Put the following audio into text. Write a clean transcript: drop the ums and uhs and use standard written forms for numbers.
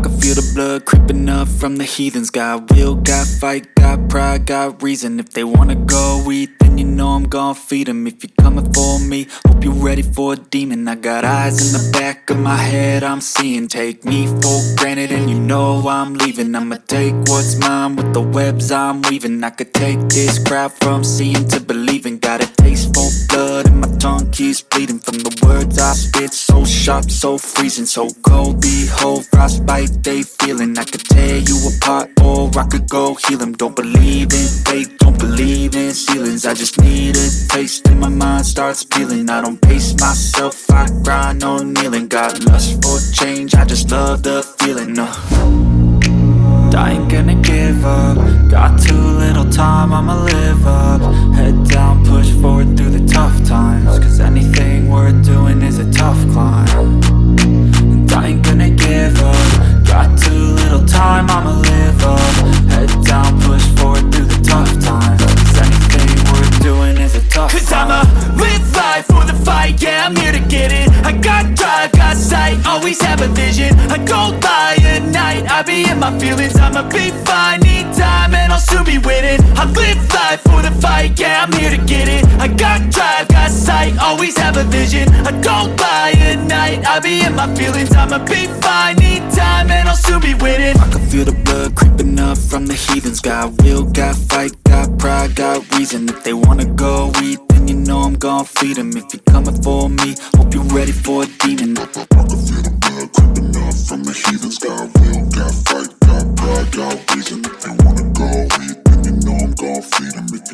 can feel the blood creeping up from the heathens. Got will, got fight, got pride, got reason. If they wanna go eat, then you know I'm gon' feed them. If you're coming for me, hope you're ready for a demon. I got eyes in the back of my head, I'm seeing. Take me for granted and you know I'm leaving. I'ma take what's mine with the webs I'm weaving. I could take this crowd from seeing to believing. Got a taste for blood and my tongue keeps bleeding from the words I spit. So sharp, so freezing, so cold. Behold, frostbite they feeling. I could tear you apart or I could go heal them. Don't believe in fate, don't believe in ceilings. I just need a taste and my mind starts peeling. I don't pace myself, I grind on kneeling. Got lust for change, I just love the feeling. I ain't gonna give up. Got too little time, I'ma live up. Head down, push forward through the tough times. Cause anything worth doing is a tough climb. And I ain't gonna give up. Got too little time, I'ma live up. Head down, push forward through the tough times. Cause anything worth doing is a tough climb. Cause I'ma live life for the fight, yeah, I'm here to get it. I got drive, got sight, always have a vision. I don't lie at night, I be in my feelings. I'ma be fine, need time and I'll soon be winning. I live life for the fight, yeah, I'm here to get it. I got drive, got sight, always have a vision. I don't lie at night, I be in my feelings. I'ma be fine, need time and I'll soon be winning. I can feel the blood creeping up from the heathens. Got will, got fight, got pride, got reason. If they wanna go eat, then you know I'm gon' feed them. If you're coming for me, hope you're ready for a demon. I can feel the blood creeping up from the heathens. Got will, got fight, got pride, got reason. If they wanna go eat, then you know I'm gon' feed them.